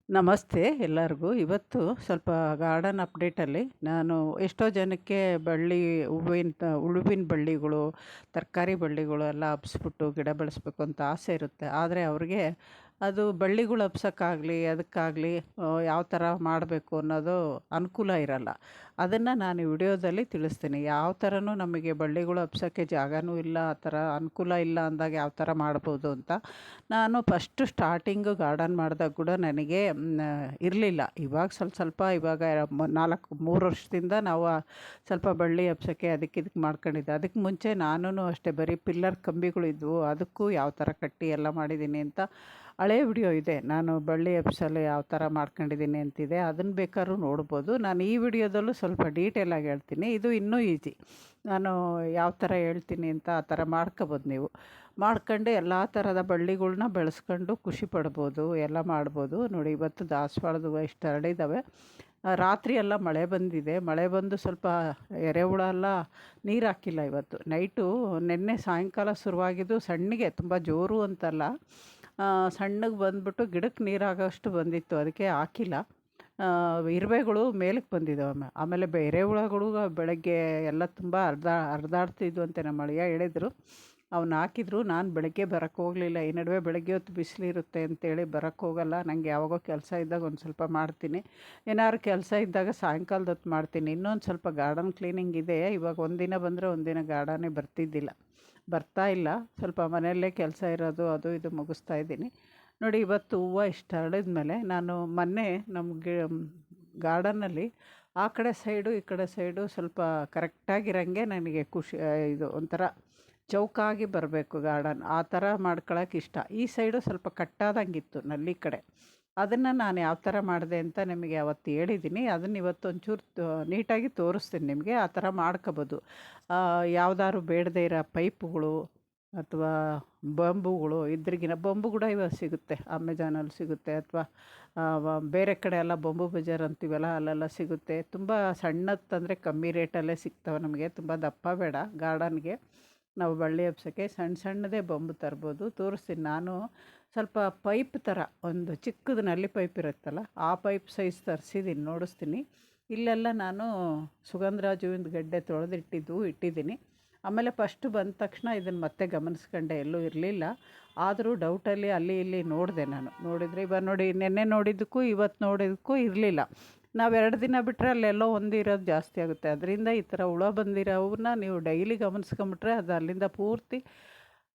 ನಮಸ್ತೆ ಎಲ್ಲರಿಗೂ. ಇವತ್ತು ಸ್ವಲ್ಪ ಗಾರ್ಡನ್ ಅಪ್ಡೇಟಲ್ಲಿ ನಾನು ಎಷ್ಟೋ ಜನಕ್ಕೆ ಹೂವಿನ ಬಳ್ಳಿಗಳು, ತರಕಾರಿ ಬಳ್ಳಿಗಳು ಎಲ್ಲ ಹಬ್ಸ್ಬಿಟ್ಟು ಗಿಡ ಬೆಳೆಸ್ಬೇಕು ಅಂತ ಆಸೆ ಇರುತ್ತೆ. ಆದರೆ ಅವ್ರಿಗೆ ಅದು ಬಳ್ಳಿಗಳು ಹಬ್ಸೋಕ್ಕಾಗಲಿ ಅದಕ್ಕಾಗಲಿ ಯಾವ ಥರ ಮಾಡಬೇಕು ಅನ್ನೋದು ಅನುಕೂಲ ಇರಲ್ಲ. ಅದನ್ನು ನಾನು ಈ ವಿಡಿಯೋದಲ್ಲಿ ತಿಳಿಸ್ತೀನಿ. ಯಾವ ಥರನೂ ನಮಗೆ ಬಳ್ಳಿಗಳು ಹಬ್ಸೋಕ್ಕೆ ಜಾಗನೂ ಇಲ್ಲ, ಆ ಥರ ಅನುಕೂಲ ಇಲ್ಲ ಅಂದಾಗ ಯಾವ ಥರ ಮಾಡ್ಬೋದು ಅಂತ. ನಾನು ಫಸ್ಟು ಸ್ಟಾರ್ಟಿಂಗು ಗಾರ್ಡನ್ ಮಾಡಿದಾಗ ಕೂಡ ನನಗೆ ಇರಲಿಲ್ಲ. ಇವಾಗ ಸ್ವಲ್ಪ ಇವಾಗ 3 ವರ್ಷದಿಂದ ನಾವು ಸ್ವಲ್ಪ ಬಳ್ಳಿ ಹಬ್ಸೋಕ್ಕೆ ಅದಕ್ಕೆ ಇದಕ್ಕೆ ಮಾಡ್ಕೊಂಡಿದ್ದೆ. ಅದಕ್ಕೆ ಮುಂಚೆ ನಾನೂ ಅಷ್ಟೇ ಬರೀ ಪಿಲ್ಲರ್ ಕಂಬಿಗಳಿದ್ವು, ಅದಕ್ಕೂ ಯಾವ ಥರ ಕಟ್ಟಿ ಎಲ್ಲ ಮಾಡಿದ್ದೀನಿ ಅಂತ ಹಳೇ ವಿಡಿಯೋ ಇದೆ. ನಾನು ಬಳ್ಳಿ ಎಬ್ಸಲು ಯಾವ ಥರ ಮಾಡ್ಕೊಂಡಿದ್ದೀನಿ ಅಂತಿದೆ, ಅದನ್ನು ಬೇಕಾದ್ರೂ ನೋಡ್ಬೋದು. ನಾನು ಈ ವಿಡಿಯೋದಲ್ಲೂ ಸ್ವಲ್ಪ ಡೀಟೇಲಾಗಿ ಹೇಳ್ತೀನಿ. ಇದು ಇನ್ನೂ ಈಸಿ. ನಾನು ಯಾವ ಥರ ಹೇಳ್ತೀನಿ ಅಂತ ಆ ಥರ ಮಾಡ್ಕೊಬೋದು. ನೀವು ಮಾಡ್ಕೊಂಡು ಎಲ್ಲ ಥರದ ಬಳ್ಳಿಗಳ್ನ ಬೆಳೆಸ್ಕೊಂಡು ಖುಷಿ ಪಡ್ಬೋದು, ಎಲ್ಲ ಮಾಡ್ಬೋದು. ನೋಡಿ, ಇವತ್ತು ದಾಸವಾಳದ ಹೂವು ಇಷ್ಟು ಹರಡಿದ್ದಾವೆ. ರಾತ್ರಿ ಎಲ್ಲ ಮಳೆ ಬಂದಿದೆ. ಮಳೆ ಬಂದು ಸ್ವಲ್ಪ ಎರೆಹುಳ ಎಲ್ಲ ನೀರು ಹಾಕಿಲ್ಲ ಇವತ್ತು ನೈಟು. ನಿನ್ನೆ ಸಾಯಂಕಾಲ ಶುರುವಾಗಿದ್ದು ಸಣ್ಣಗೆ, ತುಂಬ ಜೋರು ಅಂತಲ್ಲ, ಸಣ್ಣಗೆ ಬಂದ್ಬಿಟ್ಟು ಗಿಡಕ್ಕೆ ನೀರಾಗೋಷ್ಟು ಬಂದಿತ್ತು, ಅದಕ್ಕೆ ಹಾಕಿಲ್ಲ. ಇರುವೆಗಳು ಮೇಲಕ್ಕೆ ಬಂದಿದ್ದಾವೆ. ಆಮೇಲೆ ಎರೆಹುಳಗಳು ಬೆಳಗ್ಗೆ ಎಲ್ಲ ತುಂಬ ಹರಿದಾಡ್ತಿದ್ವು ಅಂತ ನಮ್ಮ ಅಳಿಯ ಹೇಳಿದರು. ಅವನ್ನ ಹಾಕಿದ್ರು. ನಾನು ಬೆಳಗ್ಗೆ ಬರೋಕ್ಕೆ ಹೋಗಲಿಲ್ಲ. ಈ ನಡುವೆ ಬೆಳಗ್ಗೆ ಹೊತ್ತು ಬಿಸಿಲಿರುತ್ತೆ ಅಂತೇಳಿ ಬರೋಕ್ಕೆ ಹೋಗಲ್ಲ. ನನಗೆ ಯಾವಾಗೋ ಕೆಲಸ ಇದ್ದಾಗ ಒಂದು ಸ್ವಲ್ಪ ಮಾಡ್ತೀನಿ. ಏನಾದ್ರು ಕೆಲಸ ಇದ್ದಾಗ ಸಾಯಂಕಾಲದ ಹೊತ್ತು ಮಾಡ್ತೀನಿ. ಇನ್ನೊಂದು ಸ್ವಲ್ಪ ಗಾರ್ಡನ್ ಕ್ಲೀನಿಂಗ್ ಇದೆ. ಇವಾಗ ಒಂದಿನ ಬಂದರೆ ಒಂದಿನ ಗಾರ್ಡನೇ ಬರ್ತಾ ಇಲ್ಲ. ಸ್ವಲ್ಪ ಮನೆಯಲ್ಲೇ ಕೆಲಸ ಇರೋದು, ಅದು ಇದು ಮುಗಿಸ್ತಾ ಇದ್ದೀನಿ. ನೋಡಿ, ಇವತ್ತು ಹೂವು ಇಷ್ಟು ಹರಡಿದ ಮೇಲೆ ನಾನು ಮೊನ್ನೆ ನಮಗೆ ಗಾರ್ಡನ್ನಲ್ಲಿ ಆ ಕಡೆ ಸೈಡು ಈ ಕಡೆ ಸೈಡು ಸ್ವಲ್ಪ ಕರೆಕ್ಟಾಗಿರೋಂಗೆ ನನಗೆ ಖುಷಿ. ಇದು ಒಂಥರ ಚೌಕಾಗಿ ಬರಬೇಕು ಗಾರ್ಡನ್, ಆ ಥರ ಮಾಡ್ಕೊಳಕ್ಕೆ ಇಷ್ಟ. ಈ ಸೈಡು ಸ್ವಲ್ಪ ಕಟ್ಟಾದಂಗಿತ್ತು ನಲ್ಲಿ ಕಡೆ. ಅದನ್ನು ನಾನು ಯಾವ ಥರ ಮಾಡಿದೆ ಅಂತ ನಿಮಗೆ ಅವತ್ತು ಹೇಳಿದ್ದೀನಿ. ಅದನ್ನು ಇವತ್ತು ಒಂಚೂರು ನೀಟಾಗಿ ತೋರಿಸ್ತೀನಿ ನಿಮಗೆ. ಆ ಥರ ಮಾಡ್ಕೊಬೋದು. ಯಾವುದಾದ್ರು ಬೇಡದೇ ಇರೋ ಪೈಪುಗಳು ಅಥವಾ ಬಂಬುಗಳು ಇದ್ರಿಗಿನ ಬಂಬು ಕೂಡ ಇವಾಗ ಸಿಗುತ್ತೆ, ಅಮೆಜಾನಲ್ಲಿ ಸಿಗುತ್ತೆ. ಅಥವಾ ಬೇರೆ ಕಡೆ ಎಲ್ಲ ಬಂಬು ಬಜಾರ್ ಅಂತೀವಲ್ಲ, ಅಲ್ಲೆಲ್ಲ ಸಿಗುತ್ತೆ. ತುಂಬ ಸಣ್ಣದಂದರೆ ಕಮ್ಮಿ ರೇಟಲ್ಲೇ ಸಿಗ್ತವೆ ನಮಗೆ. ತುಂಬ ದಪ್ಪ ಬೇಡ ಗಾರ್ಡನ್ಗೆ. ನಾವು ಬಳ್ಳಿ ಹಬ್ಸೋಕ್ಕೆ ಸಣ್ಣದೇ ಬಂಬು ತರ್ಬೋದು. ತೋರಿಸ್ತೀನಿ. ನಾನು ಸ್ವಲ್ಪ ಪೈಪ್ ಥರ ಒಂದು ಚಿಕ್ಕದು ನಲ್ಲಿ ಪೈಪ್ ಇರುತ್ತಲ್ಲ, ಆ ಪೈಪ್ ಸೈಜ್ ತರಿಸಿದ್ದೀನಿ, ನೋಡಿಸ್ತೀನಿ. ಇಲ್ಲೆಲ್ಲ ನಾನು ಸುಗಂಧರಾಜ ಹೂವಿನ ಗಡ್ಡೆ ಇಟ್ಟಿದ್ದೀನಿ. ಆಮೇಲೆ ಫಸ್ಟು ಬಂದ ತಕ್ಷಣ ಇದನ್ನು ಮತ್ತೆ ಗಮನಿಸ್ಕೊಂಡೆ, ಎಲ್ಲೂ ಇರಲಿಲ್ಲ. ಆದರೂ ಡೌಟಲ್ಲಿ ಅಲ್ಲಿ ಇಲ್ಲಿ ನೋಡಿದೆ. ನೋಡಿದರೆ ಇವಾಗ ನೋಡಿ, ನೆನ್ನೆ ನೋಡಿದ್ದಕ್ಕೂ ಇವತ್ತು ನೋಡಿದ್ದಕ್ಕೂ ಇರಲಿಲ್ಲ. ನಾವು 2 ದಿನ ಬಿಟ್ಟರೆ ಅಲ್ಲೆಲ್ಲೋ ಒಂದು ಇರೋದು ಜಾಸ್ತಿ ಆಗುತ್ತೆ. ಅದರಿಂದ ಈ ಥರ ಹುಳ ಬಂದಿರೋವನ್ನ ನೀವು ಡೈಲಿ ಗಮನಿಸ್ಕೊಂಬಿಟ್ರೆ ಅದು ಅಲ್ಲಿಂದ ಪೂರ್ತಿ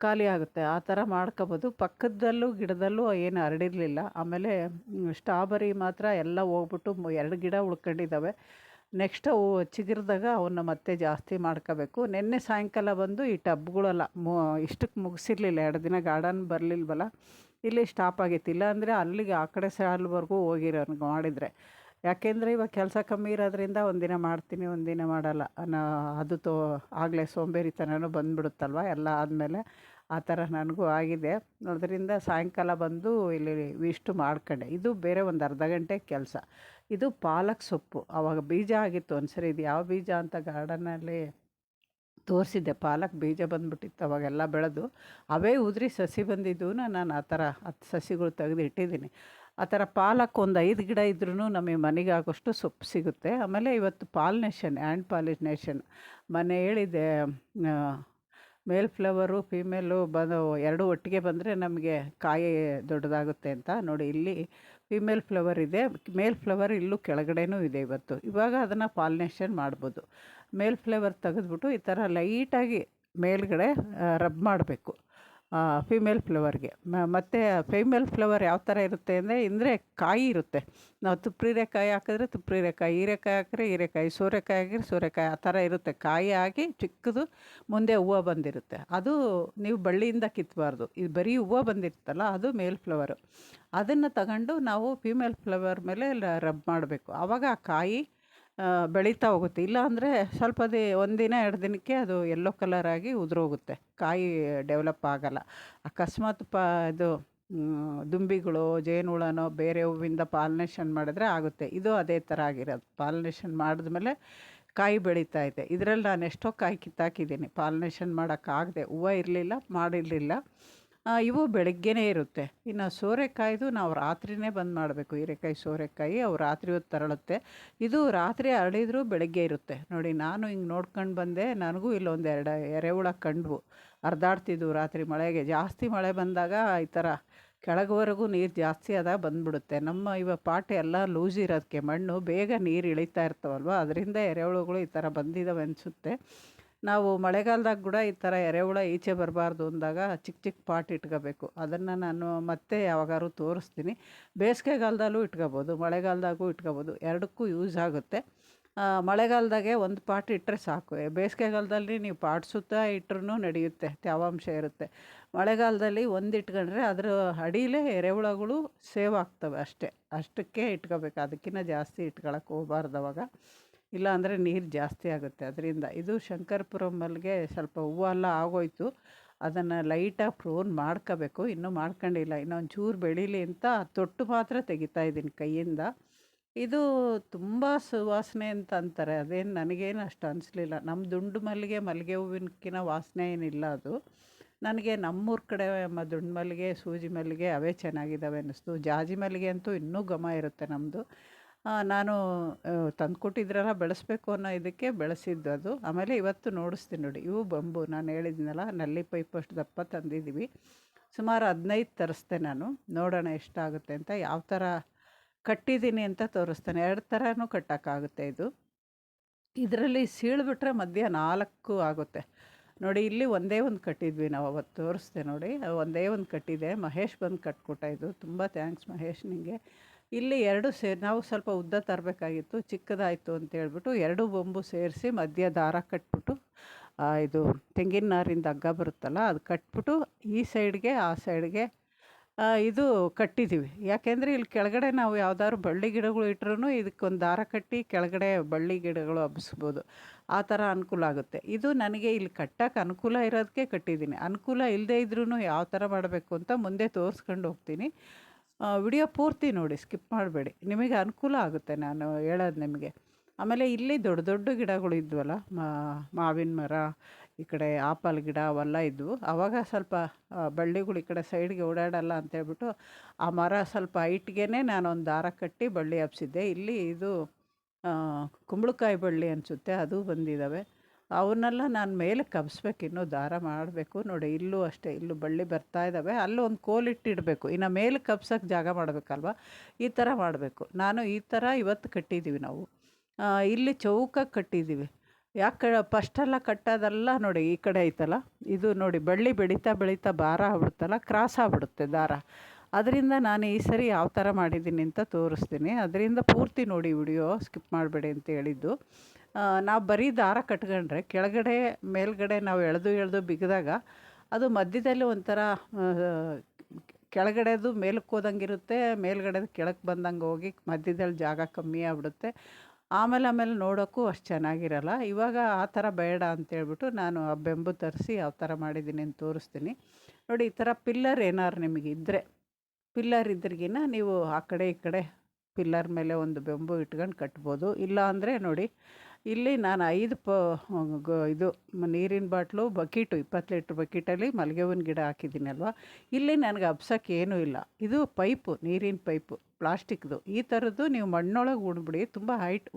ಖಾಲಿ ಆಗುತ್ತೆ. ಆ ಥರ ಮಾಡ್ಕೊಬೋದು. ಪಕ್ಕದಲ್ಲೂ ಗಿಡದಲ್ಲೂ ಏನು ಹರಡಿರಲಿಲ್ಲ. ಆಮೇಲೆ ಸ್ಟ್ರಾಬೆರಿ ಮಾತ್ರ ಎಲ್ಲ ಹೋಗ್ಬಿಟ್ಟು 2 ಗಿಡ ಉಳ್ಕೊಂಡಿದ್ದಾವೆ. ನೆಕ್ಸ್ಟ್ ಅವು ಚಿಗುರಿದಾಗ ಅವನ್ನ ಮತ್ತೆ ಜಾಸ್ತಿ ಮಾಡ್ಕೋಬೇಕು. ನಿನ್ನೆ ಸಾಯಂಕಾಲ ಬಂದು ಈ ಟಬ್ಗಳೆಲ್ಲ ಇಷ್ಟಕ್ಕೆ ಮುಗಿಸಿರ್ಲಿಲ್ಲ. 2 ದಿನ ಗಾರ್ಡನ್ ಬರಲಿಲ್ವಲ್ಲ, ಇಲ್ಲಿ ಸ್ಟಾಪ್ ಆಗೈತಿ. ಇಲ್ಲಾಂದರೆ ಅಲ್ಲಿಗೆ ಆ ಕಡೆ ಸಾಲ್ವರೆಗೂ ಮಾಡಿದರೆ. ಯಾಕೆಂದರೆ ಇವಾಗ ಕೆಲಸ ಕಮ್ಮಿ ಇರೋದ್ರಿಂದ ಒಂದಿನ ಮಾಡ್ತೀನಿ, ಒಂದಿನ ಮಾಡಲ್ಲ ಅದು ಆಗಲೇ ಸೋಂಬೇರಿತನೂ ಬಂದುಬಿಡುತ್ತಲ್ವ ಎಲ್ಲ ಆದಮೇಲೆ. ಆ ಥರ ನನಗೂ ಆಗಿದೆ. ಅದರಿಂದ ಸಾಯಂಕಾಲ ಬಂದು ಇಲ್ಲಿ ಇಷ್ಟು ಮಾಡ್ಕೊಂಡೆ. ಇದು ಬೇರೆ ಒಂದು ಅರ್ಧ ಗಂಟೆ ಕೆಲಸ. ಇದು ಪಾಲಕ್ ಸೊಪ್ಪು. ಆವಾಗ ಬೀಜ ಆಗಿತ್ತು ಒಂದು ಸರಿ. ಇದು ಯಾವ ಬೀಜ ಅಂತ ಗಾರ್ಡನಲ್ಲಿ ತೋರಿಸಿದ್ದೆ. ಪಾಲಕ್ ಬೀಜ ಬಂದುಬಿಟ್ಟಿತ್ತು ಅವಾಗೆಲ್ಲ ಬೆಳೆದು. ಅವೇ ಉದುರಿ ಸಸಿ ಬಂದಿದ್ದವು. ನಾನು ಆ ಥರ 10 ಸಸಿಗಳು ತೆಗೆದು ಇಟ್ಟಿದ್ದೀನಿ. ಆ ಥರ ಪಾಲಕ್ ಒಂದು 5 ಗಿಡ ಇದ್ರೂ ನಮಗೆ ಮನೆಗಾಗೋಷ್ಟು ಸೊಪ್ಪು ಸಿಗುತ್ತೆ. ಆಮೇಲೆ ಇವತ್ತು ಹ್ಯಾಂಡ್ ಪಾಲಿನೇಷನ್ ಮನೆ ಹೇಳಿದೆ. ಮೇಲ್ ಫ್ಲವರು ಫೀಮೇಲು ಬಂದು 2 ಒಟ್ಟಿಗೆ ಬಂದರೆ ನಮಗೆ ಕಾಯಿ ದೊಡ್ಡದಾಗುತ್ತೆ ಅಂತ. ನೋಡಿ, ಇಲ್ಲಿ ಫೀಮೇಲ್ ಫ್ಲವರ್ ಇದೆ, ಮೇಲ್ ಫ್ಲವರ್ ಇಲ್ಲೂ ಕೆಳಗಡೆನೂ ಇದೆ. ಇವಾಗ ಅದನ್ನು ಪಾಲಿನೇಷನ್ ಮಾಡ್ಬೋದು. ಮೇಲ್ ಫ್ಲವರ್ ತೆಗೆದ್ಬಿಟ್ಟು ಈ ಥರ ಲೈಟಾಗಿ ಮೇಲ್ಗಡೆ ರಬ್ ಮಾಡಬೇಕು ಫಿಮೇಲ್ ಫ್ಲವರ್ಗೆ. ಮತ್ತು ಫಿಮೇಲ್ ಫ್ಲವರ್ ಯಾವ ಥರ ಇರುತ್ತೆ ಅಂದರೆ ಕಾಯಿ ಇರುತ್ತೆ. ನಾವು ತುಪ್ರಿರೆಕಾಯಿ ಹಾಕಿದ್ರೆ ತುಪ್ರಿರೆಕಾಯಿ, ಹೀರೆಕಾಯಿ ಹಾಕಿದ್ರೆ ಹೀರೆಕಾಯಿ, ಸೋರೆಕಾಯಿ ಹಾಕಿದ್ರೆ ಸೋರೆಕಾಯಿ, ಆ ಥರ ಇರುತ್ತೆ. ಕಾಯಿ ಆಗಿ ಚಿಕ್ಕದು ಮುಂದೆ ಹೂವು ಬಂದಿರುತ್ತೆ. ಅದು ನೀವು ಬಳ್ಳಿಯಿಂದ ಕಿತ್ತಬಾರ್ದು. ಇದು ಬರೀ ಹೂವು ಬಂದಿರುತ್ತಲ್ಲ, ಅದು ಮೇಲ್ ಫ್ಲವರು. ಅದನ್ನು ತಗೊಂಡು ನಾವು ಫಿಮೇಲ್ ಫ್ಲವರ್ ಮೇಲೆ ರಬ್ ಮಾಡಬೇಕು. ಆವಾಗ ಆ ಕಾಯಿ ಬೆಳೀತಾ ಹೋಗುತ್ತೆ. ಇಲ್ಲ ಅಂದರೆ ಸ್ವಲ್ಪ ಒಂದಿನ 2 ದಿನಕ್ಕೆ ಅದು ಯೆಲ್ಲೋ ಕಲರಾಗಿ ಉದುರೋಗುತ್ತೆ, ಕಾಯಿ ಡೆವಲಪ್ ಆಗೋಲ್ಲ. ಅಕಸ್ಮಾತ್ ಇದು ದುಂಬಿಗಳು, ಜೇನುಹುಳನೋ ಬೇರೆ ಹೂವಿಂದ ಪಾಲಿನೇಷನ್ ಮಾಡಿದ್ರೆ ಆಗುತ್ತೆ. ಇದು ಅದೇ ಥರ ಆಗಿರೋದು. ಪಾಲಿನೇಷನ್ ಮಾಡಿದ್ಮೇಲೆ ಕಾಯಿ ಬೆಳೀತಾ ಇದೆ. ಇದರಲ್ಲಿ ನಾನು ಎಷ್ಟೋ ಕಾಯಿ ಕಿತ್ತಾಕಿದ್ದೀನಿ ಪಾಲಿನೇಷನ್ ಮಾಡೋಕ್ಕಾಗದೆ. ಹೂವು ಇರಲಿಲ್ಲ, ಮಾಡಿರಲಿಲ್ಲ. ಇವು ಬೆಳಗ್ಗೆನೇ ಇರುತ್ತೆ. ಇನ್ನು ಸೋರೆಕಾಯ್ದು ನಾವು ರಾತ್ರಿನೇ ಬಂದ್ ಮಾಡಬೇಕು. ಹೀರೆಕಾಯಿ, ಸೋರೆಕಾಯಿ ಅವು ರಾತ್ರಿ ಹೊತ್ತು ಅರಳುತ್ತೆ. ಇದು ರಾತ್ರಿ ಅರಳಿದ್ರೂ ಬೆಳಗ್ಗೆ ಇರುತ್ತೆ. ನೋಡಿ, ನಾನು ಹಿಂಗೆ ನೋಡ್ಕೊಂಡು ಬಂದೆ. ನನಗೂ ಇಲ್ಲೊಂದು 2 ಎರೆಹುಳ ಕಂಡ್ವು. ಹರಿದಾಡ್ತಿದ್ವು ರಾತ್ರಿ ಮಳೆಗೆ. ಜಾಸ್ತಿ ಮಳೆ ಬಂದಾಗ ಈ ಥರ ಕೆಳಗವರೆಗೂ ನೀರು ಜಾಸ್ತಿ ಆದಾಗ ಬಂದ್ಬಿಡುತ್ತೆ. ನಮ್ಮ ಪಾಟ್ ಎಲ್ಲ ಲೂಸ್ ಇರೋದಕ್ಕೆ ಮಣ್ಣು ಬೇಗ ನೀರು ಇಳಿತಾ ಇರ್ತಾವಲ್ವ, ಅದರಿಂದ ಎರೆಹುಳುಗಳು ಈ ಥರ ಬಂದಿದ್ದಾವೆ ಅನಿಸುತ್ತೆ. ನಾವು ಮಳೆಗಾಲದಾಗ ಕೂಡ ಈ ಥರ ಎರೆಹುಳ ಈಚೆ ಬರಬಾರ್ದು ಅಂದಾಗ ಚಿಕ್ಕ ಚಿಕ್ಕ ಪಾಟ್ ಇಟ್ಕೋಬೇಕು. ಅದನ್ನು ನಾನು ಮತ್ತೆ ಯಾವಾಗಾದ್ರೂ ತೋರಿಸ್ತೀನಿ. ಬೇಸಿಗೆಗಾಲದಲ್ಲೂ ಇಟ್ಕೋಬೋದು, ಮಳೆಗಾಲದಾಗೂ ಇಟ್ಕೋಬೋದು, ಎರಡಕ್ಕೂ ಯೂಸ್ ಆಗುತ್ತೆ. ಮಳೆಗಾಲದಾಗೆ ಒಂದು ಪಾಟ್ ಇಟ್ಟರೆ ಸಾಕು. ಬೇಸಿಗೆಗಾಲದಲ್ಲಿ ನೀವು ಪಾಟ್ ಸುತ್ತ ಇಟ್ರೂ ನಡೆಯುತ್ತೆ, ತೇವಾಂಶ ಇರುತ್ತೆ. ಮಳೆಗಾಲದಲ್ಲಿ ಒಂದು ಇಟ್ಕೊಂಡ್ರೆ ಅದರ ಅಡಿಲೇ ಎರೆಹುಳಗಳು ಸೇವ್ ಆಗ್ತವೆ ಅಷ್ಟೇ. ಅಷ್ಟಕ್ಕೆ ಇಟ್ಕೋಬೇಕು, ಅದಕ್ಕಿಂತ ಜಾಸ್ತಿ ಇಟ್ಕೊಳಕ್ಕೆ ಹೋಗ್ಬಾರ್ದು ಅವಾಗ. ಇಲ್ಲ ಅಂದರೆ ನೀರು ಜಾಸ್ತಿ ಆಗುತ್ತೆ ಅದರಿಂದ. ಇದು ಶಂಕರಪುರಂ ಮಲ್ಲಿಗೆ ಸ್ವಲ್ಪ ಹೂವೆಲ್ಲ ಆಗೋಯ್ತು. ಅದನ್ನು ಲೈಟಾಗಿ ಪ್ರೋನ್ ಮಾಡ್ಕೋಬೇಕು. ಇನ್ನೂ ಮಾಡ್ಕೊಂಡಿಲ್ಲ. ಇನ್ನೊಂದು ಚೂರು ಬೆಳೀಲಿ ಅಂತ ತೊಟ್ಟು ಮಾತ್ರ ತೆಗಿತಾ ಇದ್ದೀನಿ ಕೈಯಿಂದ. ಇದು ತುಂಬ ಸುವಾಸನೆ ಅಂತ ಅಂತಾರೆ. ಅದೇನು ನನಗೇನು ಅಷ್ಟು ಅನಿಸ್ಲಿಲ್ಲ. ನಮ್ಮ ದುಂಡು ಮಲ್ಲಿಗೆ ಹೂವಿನಕ್ಕಿಂತ ವಾಸನೆ ಏನಿಲ್ಲ ಅದು. ನನಗೆ ನಮ್ಮೂರ ಕಡೆ ದುಂಡು ಮಲ್ಲಿಗೆ, ಸೂಜಿ ಮಲ್ಲಿಗೆ ಅವೇ ಚೆನ್ನಾಗಿದ್ದಾವೆ ಅನ್ನಿಸ್ತು. ಜಾಜಿ ಮಲ್ಲಿಗೆ ಅಂತೂ ಇನ್ನೂ ಘಮ ಇರುತ್ತೆ ನಮ್ಮದು. ನಾನು ತಂದುಕೊಟ್ಟಿದ್ರಲ್ಲ, ಬೆಳೆಸ್ಬೇಕು ಅನ್ನೋ ಇದಕ್ಕೆ ಬೆಳೆಸಿದ್ದು ಅದು. ಆಮೇಲೆ ಇವತ್ತು ನೋಡಿಸ್ತೀನಿ ನೋಡಿ, ಇವು ಬಂಬು ನಾನು ಹೇಳಿದ್ನಲ್ಲ, ನಲ್ಲಿ ಪೈಪ್ ಅಷ್ಟು ದಪ್ಪ ತಂದಿದ್ದೀವಿ. ಸುಮಾರು 15 ತರಿಸ್ದೆ ನಾನು. ನೋಡೋಣ ಎಷ್ಟಾಗುತ್ತೆ ಅಂತ. ಯಾವ ಥರ ಕಟ್ಟಿದ್ದೀನಿ ಅಂತ ತೋರಿಸ್ತೇನೆ. 2 ಥರನೂ ಕಟ್ಟೋಕ್ಕಾಗುತ್ತೆ ಇದು. ಇದರಲ್ಲಿ ಸೀಳ್ಬಿಟ್ರೆ ಮಧ್ಯ 4 ಆಗುತ್ತೆ ನೋಡಿ. ಇಲ್ಲಿ ಒಂದೇ ಒಂದು ಕಟ್ಟಿದ್ವಿ ನಾವು, ಅವತ್ತು ತೋರಿಸ್ದೆ ನೋಡಿ. ಒಂದೇ ಒಂದು ಕಟ್ಟಿದೆ. ಮಹೇಶ್ ಬಂದು ಕಟ್ಕೊಟ್ಟ. ಇದು ತುಂಬ ಥ್ಯಾಂಕ್ಸ್ ಮಹೇಶ್ ನಿಮಗೆ. ಇಲ್ಲಿ 2 ನಾವು ಸ್ವಲ್ಪ ಉದ್ದ ತರಬೇಕಾಗಿತ್ತು, ಚಿಕ್ಕದಾಯಿತು ಅಂತೇಳ್ಬಿಟ್ಟು 2 ಬೊಂಬು ಸೇರಿಸಿ ಮಧ್ಯ ದಾರ ಕಟ್ಬಿಟ್ಟು, ಇದು ತೆಂಗಿನ ನಾರಿಂದ ಹಗ್ಗ ಬರುತ್ತಲ್ಲ, ಅದು ಕಟ್ಬಿಟ್ಟು ಈ ಸೈಡ್ಗೆ ಆ ಸೈಡ್ಗೆ ಇದು ಕಟ್ಟಿದ್ದೀವಿ. ಯಾಕೆಂದರೆ ಇಲ್ಲಿ ಕೆಳಗಡೆ ನಾವು ಯಾವ್ದಾದ್ರು ಬಳ್ಳಿ ಗಿಡಗಳು ಇಟ್ರೂ ಇದಕ್ಕೊಂದು ದಾರ ಕಟ್ಟಿ ಕೆಳಗಡೆ ಬಳ್ಳಿ ಗಿಡಗಳು ಹಬ್ಬಿಸ್ಬೋದು. ಆ ಥರ ಅನುಕೂಲ ಆಗುತ್ತೆ. ಇದು ನನಗೆ ಇಲ್ಲಿ ಕಟ್ಟೋಕ್ಕೆ ಅನುಕೂಲ ಇರೋದಕ್ಕೆ ಕಟ್ಟಿದ್ದೀನಿ. ಅನುಕೂಲ ಇಲ್ಲದೇ ಇದ್ರೂ ಯಾವ ಥರ ಮಾಡಬೇಕು ಅಂತ ಮುಂದೆ ತೋರಿಸ್ಕೊಂಡು ಹೋಗ್ತೀನಿ. ವಿಡಿಯೋ ಪೂರ್ತಿ ನೋಡಿ, ಸ್ಕಿಪ್ ಮಾಡಬೇಡಿ. ನಿಮಗೆ ಅನುಕೂಲ ಆಗುತ್ತೆ ನಾನು ಹೇಳೋದು ನಿಮಗೆ. ಆಮೇಲೆ ಇಲ್ಲಿ ದೊಡ್ಡ ದೊಡ್ಡ ಗಿಡಗಳು ಇದ್ವಲ್ಲ, ಮಾವಿನ ಮರ, ಈ ಕಡೆ ಆಪಲ್ ಗಿಡ ಅವೆಲ್ಲ ಇದ್ವು. ಆವಾಗ ಸ್ವಲ್ಪ ಬಳ್ಳಿಗಳು ಈ ಕಡೆ ಸೈಡ್ಗೆ ಓಡಾಡಲ್ಲ ಅಂತೇಳ್ಬಿಟ್ಟು ಆ ಮರ ಸ್ವಲ್ಪ ಹೈಟ್ಗೆ ನಾನೊಂದು ದಾರ ಕಟ್ಟಿ ಬಳ್ಳಿ ಹಬ್ಸಿದ್ದೆ. ಇಲ್ಲಿ ಇದು ಕುಂಬಳಕಾಯಿ ಬಳ್ಳಿ ಅನಿಸುತ್ತೆ, ಅದು ಬಂದಿದ್ದಾವೆ. ಅವನ್ನೆಲ್ಲ ನಾನು ಮೇಲೆ ಕಬ್ಸ್ಬೇಕು, ಇನ್ನೂ ದಾರ ಮಾಡಬೇಕು ನೋಡಿ. ಇಲ್ಲೂ ಅಷ್ಟೇ, ಇಲ್ಲೂ ಬಳ್ಳಿ ಬರ್ತಾ ಇದ್ದಾವೆ. ಅಲ್ಲೂ ಒಂದು ಕೋಲಿಟ್ಟಿಡಬೇಕು. ಇನ್ನು ಮೇಲೆ ಕಬ್ಸೋಕ್ಕೆ ಜಾಗ ಮಾಡಬೇಕಲ್ವ, ಈ ಥರ ಮಾಡಬೇಕು. ನಾನು ಈ ಥರ ಇವತ್ತು ಕಟ್ಟಿದ್ದೀವಿ ನಾವು. ಇಲ್ಲಿ ಚೌಕಕ್ಕೆ ಕಟ್ಟಿದ್ದೀವಿ. ಯಾಕೆ ಫಸ್ಟೆಲ್ಲ ಕಟ್ಟೋದೆಲ್ಲ ನೋಡಿ ಈ ಕಡೆ ಐತಲ್ಲ, ಇದು ನೋಡಿ ಬಳ್ಳಿ ಬೆಳೀತಾ ಬೆಳೀತಾ ಭಾರ ಆಗ್ಬಿಡುತ್ತಲ್ಲ, ಕ್ರಾಸ್ ಆಗಿಬಿಡುತ್ತೆ ದಾರ. ಅದರಿಂದ ನಾನು ಈ ಸರಿ ಯಾವ ಥರ ಮಾಡಿದ್ದೀನಿ ಅಂತ ತೋರಿಸ್ತೀನಿ. ಅದರಿಂದ ಪೂರ್ತಿ ನೋಡಿ ವಿಡಿಯೋ, ಸ್ಕಿಪ್ ಮಾಡಬೇಡಿ ಅಂತ ಹೇಳಿದ್ದು. ನಾವು ಬರೀ ದಾರ ಕಟ್ಕೊಂಡ್ರೆ ಕೆಳಗಡೆ ಮೇಲ್ಗಡೆ ನಾವು ಎಳೆದು ಬಿಗಿದಾಗ ಅದು ಮಧ್ಯದಲ್ಲಿ ಒಂಥರ ಕೆಳಗಡೆದು ಮೇಲಕ್ಕೆ ಹೋದಂಗಿರುತ್ತೆ, ಮೇಲ್ಗಡೆದು ಕೆಳಕ್ಕೆ ಬಂದಂಗೆ ಹೋಗಿ ಮಧ್ಯದಲ್ಲಿ ಜಾಗ ಕಮ್ಮಿ ಆಗ್ಬಿಡುತ್ತೆ. ಆಮೇಲೆ ನೋಡೋಕ್ಕೂ ಅಷ್ಟು ಚೆನ್ನಾಗಿರಲ್ಲ. ಇವಾಗ ಆ ಥರ ಬೇಡ ಅಂತೇಳ್ಬಿಟ್ಟು ನಾನು ಆ ಬೆಂಬು ತರಿಸಿ ಯಾವ ಥರ ಮಾಡಿದ್ದೀನಿ ಅಂತ ತೋರಿಸ್ತೀನಿ ನೋಡಿ. ಈ ಥರ ಪಿಲ್ಲರ್ ಏನಾರು ನಿಮಗೆ ಇದ್ದರೆ, ಪಿಲ್ಲರ್ ಇದ್ರಿಗಿನ ನೀವು ಆ ಕಡೆ ಈ ಕಡೆ ಪಿಲ್ಲರ್ ಮೇಲೆ ಒಂದು ಬೆಂಬು ಇಟ್ಕೊಂಡು ಕಟ್ಬೋದು. ಇಲ್ಲ ಅಂದರೆ ನೋಡಿ, ಇಲ್ಲಿ ನಾನು 5 ಇದು ನೀರಿನ ಬಾಟ್ಲು, ಬಕೀಟು 20 ಲೀಟ್ರ್ ಬಕೀಟಲ್ಲಿ ಮಲ್ಲಿಗೆ ಹೂವಿನ ಗಿಡ ಹಾಕಿದ್ದೀನಲ್ವ. ಇಲ್ಲಿ ನನಗೆ ಹಬ್ಸೋಕ್ಕೆ ಏನೂ ಇಲ್ಲ. ಇದು ಪೈಪು, ನೀರಿನ ಪೈಪು, ಪ್ಲಾಸ್ಟಿಕ್ದು. ಈ ಥರದ್ದು ನೀವು ಮಣ್ಣೊಳಗೆ ಉಣ್ಬಿಡಿ. ತುಂಬ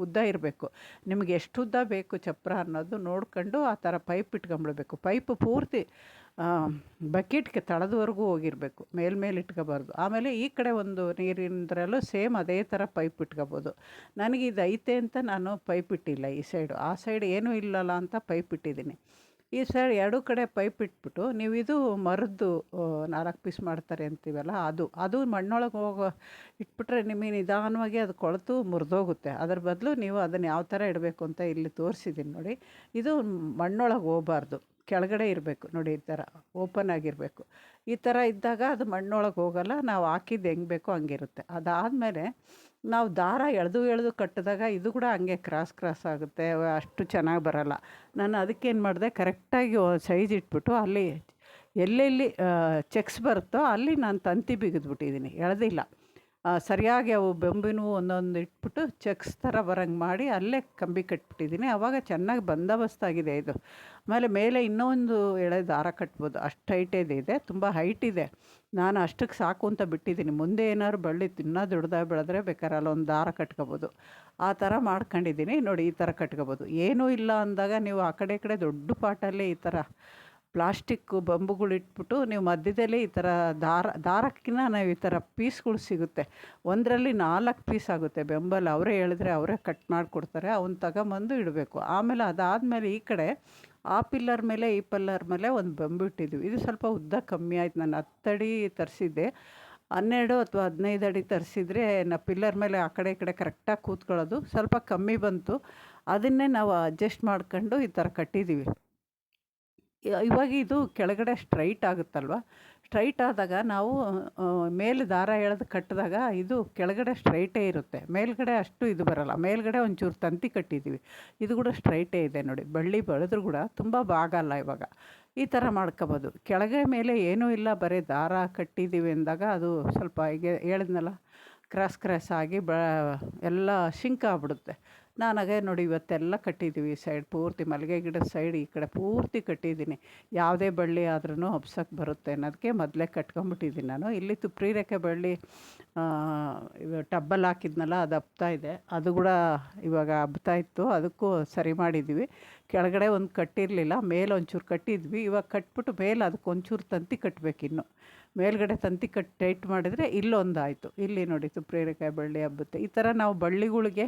ಉದ್ದ ಇರಬೇಕು. ನಿಮಗೆ ಎಷ್ಟು ಉದ್ದ ಬೇಕು ಚಪ್ರ ಅನ್ನೋದು ನೋಡ್ಕೊಂಡು ಆ ಥರ ಪೈಪ್ ಇಟ್ಕೊಂಬಿಡ್ಬೇಕು. ಪೈಪು ಪೂರ್ತಿ ಬಕೆಟ್ಗೆ ತಳದವರೆಗೂ ಹೋಗಿರಬೇಕು, ಮೇಲ್ಮೇಲೆ ಇಟ್ಕೋಬಾರ್ದು. ಆಮೇಲೆ ಈ ಕಡೆ ಒಂದು ನೀರಿಂದ್ರಲ್ಲೂ ಸೇಮ್ ಅದೇ ಥರ ಪೈಪ್ ಇಟ್ಕೋಬೋದು. ನನಗೆ ಇದು ಐತೆ ಅಂತ ನಾನು ಪೈಪ್ ಇಟ್ಟಿಲ್ಲ ಈ ಸೈಡು. ಆ ಸೈಡ್ ಏನೂ ಇಲ್ಲಲ್ಲ ಅಂತ ಪೈಪ್ ಇಟ್ಟಿದ್ದೀನಿ. ಈ ಸೈಡ್ 2 ಕಡೆ ಪೈಪ್ ಇಟ್ಬಿಟ್ಟು ನೀವು ಇದು ಮರದ್ದು 4 ಪೀಸ್ ಮಾಡ್ತಾರೆ ಅಂತೀವಲ್ಲ, ಅದು ಮಣ್ಣೊಳಗೆ ಇಟ್ಬಿಟ್ರೆ ನಿಮಗೆ ನಿಧಾನವಾಗಿ ಅದು ಕೊಳೆತು ಮುರಿದೋಗುತ್ತೆ. ಅದ್ರ ಬದಲು ನೀವು ಅದನ್ನು ಯಾವ ಥರ ಇಡಬೇಕು ಅಂತ ಇಲ್ಲಿ ತೋರಿಸಿದ್ದೀನಿ ನೋಡಿ. ಇದು ಮಣ್ಣೊಳಗೆ ಹೋಗಬಾರ್ದು, ಕೆಳಗಡೆ ಇರಬೇಕು ನೋಡಿ. ಈ ಥರ ಓಪನ್ ಆಗಿರಬೇಕು. ಈ ಥರ ಇದ್ದಾಗ ಅದು ಮಣ್ಣೊಳಗೆ ಹೋಗಲ್ಲ. ನಾವು ಹಾಕಿದ್ದು ಹೆಂಗೆ ಬೇಕೋ ಹಂಗಿರುತ್ತೆ. ಅದಾದಮೇಲೆ ನಾವು ದಾರ ಎಳೆದು ಕಟ್ಟಿದಾಗ ಇದು ಕೂಡ ಹಂಗೆ ಕ್ರಾಸ್ ಆಗುತ್ತೆ, ಅಷ್ಟು ಚೆನ್ನಾಗಿ ಬರೋಲ್ಲ. ನಾನು ಅದಕ್ಕೇನು ಮಾಡಿದೆ, ಕರೆಕ್ಟಾಗಿ ಸೈಜ್ ಇಟ್ಬಿಟ್ಟು ಅಲ್ಲಿ ಎಲ್ಲೆಲ್ಲಿ ಚೆಕ್ಸ್ ಬರುತ್ತೋ ಅಲ್ಲಿ ನಾನು ತಂತಿ ಬಿಗಿದ್ಬಿಟ್ಟಿದ್ದೀನಿ, ಎಳೆದಿಲ್ಲ. ಸರಿಯಾಗಿ ಅವು ಬೆಂಬಿನವು ಒಂದೊಂದು ಇಟ್ಬಿಟ್ಟು ಚೆಕ್ಸ್ ಥರ ಬರೋಂಗೆ ಮಾಡಿ ಅಲ್ಲೇ ಕಂಬಿ ಕಟ್ಬಿಟ್ಟಿದ್ದೀನಿ. ಆವಾಗ ಚೆನ್ನಾಗಿ ಬಂದೋಬಸ್ತಾಗಿದೆ ಇದು. ಆಮೇಲೆ ಮೇಲೆ ಇನ್ನೊಂದು ಎಳೆ ದಾರ ಕಟ್ಬೋದು, ಅಷ್ಟು ಹೈಟೇದು ಇದೆ, ತುಂಬ ಹೈಟ್ ಇದೆ. ನಾನು ಅಷ್ಟಕ್ಕೆ ಸಾಕು ಅಂತ ಬಿಟ್ಟಿದ್ದೀನಿ. ಮುಂದೆ ಏನಾದ್ರು ಬಳ್ಳಿ ಇನ್ನೂ ದೊಡ್ಡದಾಗಿ ಬೆಳೆದ್ರೆ ಬೇಕಾದ್ರೆ ಅಲ್ಲೊಂದು ದಾರ ಕಟ್ಕೋಬೋದು. ಆ ಥರ ಮಾಡ್ಕೊಂಡಿದ್ದೀನಿ ನೋಡಿ. ಈ ಥರ ಕಟ್ಕೋಬೋದು. ಏನೂ ಇಲ್ಲ ಅಂದಾಗ ನೀವು ಆ ಕಡೆ ಈ ಕಡೆ ದೊಡ್ಡ ಪಾಟಲ್ಲಿ ಈ ಥರ ಪ್ಲಾಸ್ಟಿಕ್ಕು ಬಂಬುಗಳಿಟ್ಬಿಟ್ಟು ನೀವು ಮಧ್ಯದಲ್ಲಿ ಈ ಥರ ದಾರಕ್ಕಿಂತ ನಾವು ಈ ಥರ ಪೀಸ್ಗಳು ಸಿಗುತ್ತೆ. ಒಂದರಲ್ಲಿ 4 ಪೀಸ್ ಆಗುತ್ತೆ ಬೆಂಬಲ್. ಅವರೇ ಹೇಳಿದ್ರೆ ಅವರೇ ಕಟ್ ಮಾಡಿಕೊಡ್ತಾರೆ. ಅವನ್ನ ತಗೊಂಬಂದು ಇಡಬೇಕು. ಆಮೇಲೆ ಅದಾದಮೇಲೆ ಈ ಕಡೆ ಆ ಪಿಲ್ಲರ್ ಮೇಲೆ ಈ ಪಿಲ್ಲರ್ ಮೇಲೆ ಒಂದು ಬಂಬು ಇಟ್ಟಿದ್ವಿ. ಇದು ಸ್ವಲ್ಪ ಉದ್ದ ಕಮ್ಮಿ ಆಯ್ತು. ನಾನು 10 ಅಡಿ ತರಿಸಿದ್ದೆ. 12 ಅಥವಾ 15 ಅಡಿ ತರಿಸಿದ್ರೆ ಪಿಲ್ಲರ್ ಮೇಲೆ ಆ ಕಡೆ ಈ ಕಡೆ ಕರೆಕ್ಟಾಗಿ ಕೂತ್ಕೊಳ್ಳೋದು. ಸ್ವಲ್ಪ ಕಮ್ಮಿ ಬಂತು. ಅದನ್ನೇ ನಾವು ಅಡ್ಜಸ್ಟ್ ಮಾಡ್ಕೊಂಡು ಈ ಥರ ಕಟ್ಟಿದ್ದೀವಿ. ಇವಾಗ ಇದು ಕೆಳಗಡೆ ಸ್ಟ್ರೈಟ್ ಆಗುತ್ತಲ್ವ. ಸ್ಟ್ರೈಟ್ ಆದಾಗ ನಾವು ಮೇಲೆ ದಾರ ಎಳೆದು ಕಟ್ಟಿದಾಗ ಇದು ಕೆಳಗಡೆ ಸ್ಟ್ರೈಟೇ ಇರುತ್ತೆ. ಮೇಲ್ಗಡೆ ಅಷ್ಟು ಇದು ಬರೋಲ್ಲ. ಮೇಲ್ಗಡೆ ಒಂಚೂರು ತಂತಿ ಕಟ್ಟಿದ್ದೀವಿ. ಇದು ಕೂಡ ಸ್ಟ್ರೈಟೇ ಇದೆ ನೋಡಿ. ಬಳ್ಳಿ ಬೆಳೆದ್ರೂ ಕೂಡ ತುಂಬ ಬಾಗಲ್ಲ. ಇವಾಗ ಈ ಥರ ಮಾಡ್ಕೋಬೋದು. ಕೆಳಗೆ ಮೇಲೆ ಏನೂ ಇಲ್ಲ, ಬರೀ ದಾರ ಕಟ್ಟಿದ್ದೀವಿ ಅಂದಾಗ ಅದು ಸ್ವಲ್ಪ ಈಗ ಹೇಳಿದ್ನಲ್ಲ, ಕ್ರಾಸ್ ಆಗಿ ಎಲ್ಲ ಶಿಂಕ್ ಆಗ್ಬಿಡುತ್ತೆ. ನಾನಾಗೆ ನೋಡಿ ಇವತ್ತೆಲ್ಲ ಕಟ್ಟಿದ್ದೀವಿ. ಸೈಡ್ ಪೂರ್ತಿ ಮಲ್ಲಿಗೆ ಗಿಡದ ಸೈಡ್ ಈ ಕಡೆ ಪೂರ್ತಿ ಕಟ್ಟಿದ್ದೀನಿ. ಯಾವುದೇ ಬಳ್ಳಿ ಆದ್ರೂ ಹಬ್ಸಕ್ಕೆ ಬರುತ್ತೆ ಅನ್ನೋದಕ್ಕೆ ಮೊದಲೇ ಕಟ್ಕೊಂಬಿಟ್ಟಿದ್ದೀನಿ ನಾನು. ಇಲ್ಲಿ ತುಪ್ರಿರೇಖೆ ಬಳ್ಳಿ ಟಬ್ಬಲ್ಲಿ ಹಾಕಿದ್ನಲ್ಲ, ಅದು ಹಬ್ತಾ ಇದೆ. ಅದು ಕೂಡ ಇವಾಗ ಹಬ್ತಾ ಇತ್ತು. ಅದಕ್ಕೂ ಸರಿ ಮಾಡಿದ್ದೀವಿ. ಕೆಳಗಡೆ ಒಂದು ಕಟ್ಟಿರಲಿಲ್ಲ, ಮೇಲೆ ಒಂಚೂರು ಕಟ್ಟಿದ್ವಿ. ಇವಾಗ ಕಟ್ಬಿಟ್ಟು ಮೇಲೆ ಅದಕ್ಕೆ ಒಂಚೂರು ತಂತಿ ಕಟ್ಟಬೇಕಿನ್ನು. ಮೇಲ್ಗಡೆ ತಂತಿ ಟೈಟ್ ಮಾಡಿದರೆ ಇಲ್ಲೊಂದಾಯಿತು. ಇಲ್ಲಿ ನೋಡಿ ತುಪ್ರಿರೇಖೆ ಬಳ್ಳಿ ಹಬ್ಬುತ್ತೆ. ಈ ಥರ ನಾವು ಬಳ್ಳಿಗಳಿಗೆ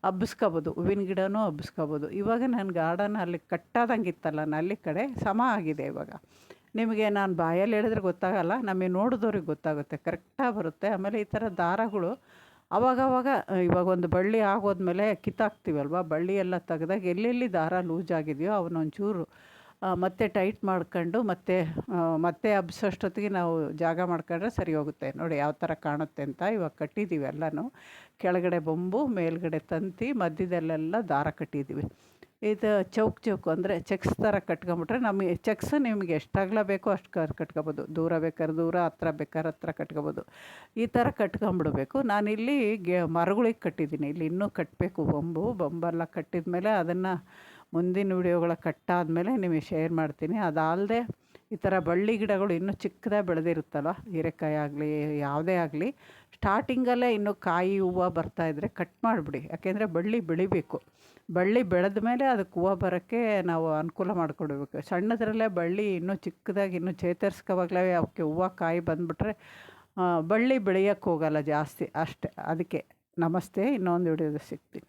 ಹಬ್ಬಿಸ್ಕೋಬೋದು. ಹೂವಿನ ಗಿಡನೂ ಹಬ್ಬಿಸ್ಕೋಬೋದು. ಇವಾಗ ನನ್ನ ಗಾರ್ಡನ್ ಅಲ್ಲಿ ಕಟ್ಟಾದಂಗೆ ಇತ್ತಲ್ಲ, ನಲ್ಲಿ ಕಡೆ ಸಮ ಆಗಿದೆ ಇವಾಗ. ನಿಮಗೆ ನಾನು ಬಾಯಲ್ಲಿ ಹೇಳಿದ್ರೆ ಗೊತ್ತಾಗಲ್ಲ, ನಮಗೆ ನೋಡಿದವ್ರಿಗೆ ಗೊತ್ತಾಗುತ್ತೆ. ಕರೆಕ್ಟಾಗಿ ಬರುತ್ತೆ. ಆಮೇಲೆ ಈ ಥರ ದಾರಗಳು ಆವಾಗವಾಗ ಇವಾಗ ಒಂದು ಬಳ್ಳಿ ಆಗೋದ್ಮೇಲೆ ಕಿತ್ತಾಕ್ತೀವಲ್ವ, ಬಳ್ಳಿ ಎಲ್ಲ ತೆಗ್ದಾಗ ಎಲ್ಲೆಲ್ಲಿ ದಾರ ಲೂಸ್ ಆಗಿದೆಯೋ ಅವನ್ನೊಂಚೂರು ಮತ್ತೆ ಟೈಟ್ ಮಾಡ್ಕೊಂಡು ಮತ್ತೆ ಹಬ್ಸೋಷ್ಟೊತ್ತಿಗೆ ನಾವು ಜಾಗ ಮಾಡ್ಕೊಂಡ್ರೆ ಸರಿ ಹೋಗುತ್ತೆ. ನೋಡಿ ಯಾವ ಥರ ಕಾಣುತ್ತೆ ಅಂತ. ಇವಾಗ ಕಟ್ಟಿದ್ದೀವಿ ಎಲ್ಲನೂ. ಕೆಳಗಡೆ ಬೊಂಬು, ಮೇಲ್ಗಡೆ ತಂತಿ, ಮಧ್ಯದಲ್ಲೆಲ್ಲ ದಾರ ಕಟ್ಟಿದ್ದೀವಿ. ಇದು ಚೌಕು ಅಂದರೆ ಚೆಕ್ಸ್ ಥರ ಕಟ್ಕೊಂಬಿಟ್ರೆ ನಮಗೆ ಚೆಕ್ಸ್ ನಿಮಗೆ ಎಷ್ಟು ಅಗಲ ಬೇಕೋ ಅಷ್ಟು ಕಟ್ಕೊಬೋದು. ದೂರ ಬೇಕಾದ್ರೆ ದೂರ, ಹತ್ರ ಬೇಕಾದ್ರೆ ಹತ್ರ ಕಟ್ಕೊಬೋದು. ಈ ಥರ ಕಟ್ಕೊಂಬಿಡ್ಬೇಕು. ನಾನಿಲ್ಲಿ ಮರಗಳಿಗೆ ಕಟ್ಟಿದ್ದೀನಿ. ಇಲ್ಲಿ ಇನ್ನೂ ಕಟ್ಟಬೇಕು. ಬೊಂಬೆಲ್ಲ ಕಟ್ಟಿದ ಮೇಲೆ ಅದನ್ನು ಮುಂದಿನ ವಿಡಿಯೋಗಳ ಕಟ್ಟಾದಮೇಲೆ ನಿಮಗೆ ಶೇರ್ ಮಾಡ್ತೀನಿ. ಅದಲ್ಲದೆ ಈ ಥರ ಬಳ್ಳಿ ಗಿಡಗಳು ಇನ್ನೂ ಚಿಕ್ಕದಾಗಿ ಬೆಳೆದಿರುತ್ತಲ್ಲ, ಹೀರೆಕಾಯಿ ಆಗಲಿ ಯಾವುದೇ ಆಗಲಿ, ಸ್ಟಾರ್ಟಿಂಗಲ್ಲೇ ಇನ್ನೂ ಕಾಯಿ ಹೂವು ಬರ್ತಾಯಿದ್ರೆ ಕಟ್ ಮಾಡಿಬಿಡಿ. ಯಾಕೆಂದರೆ ಬಳ್ಳಿ ಬೆಳಿಬೇಕು. ಬಳ್ಳಿ ಬೆಳೆದ ಮೇಲೆ ಅದಕ್ಕೆ ಹೂವು ಬರೋಕ್ಕೆ ನಾವು ಅನುಕೂಲ ಮಾಡಿಕೊಡ್ಬೇಕು. ಸಣ್ಣದರಲ್ಲೇ ಬಳ್ಳಿ ಇನ್ನೂ ಚಿಕ್ಕದಾಗಿ ಇನ್ನೂ ಚೇತರಿಸ್ಕೋವಾಗಲೇ ಅವಕ್ಕೆ ಹೂವು ಕಾಯಿ ಬಂದುಬಿಟ್ರೆ ಬಳ್ಳಿ ಬೆಳೆಯೋಕ್ಕೆ ಹೋಗಲ್ಲ ಜಾಸ್ತಿ. ಅಷ್ಟೇ. ಅದಕ್ಕೆ ನಮಸ್ತೆ. ಇನ್ನೊಂದು ವಿಡಿಯೋದಲ್ಲಿ ಸಿಗ್ತೀನಿ.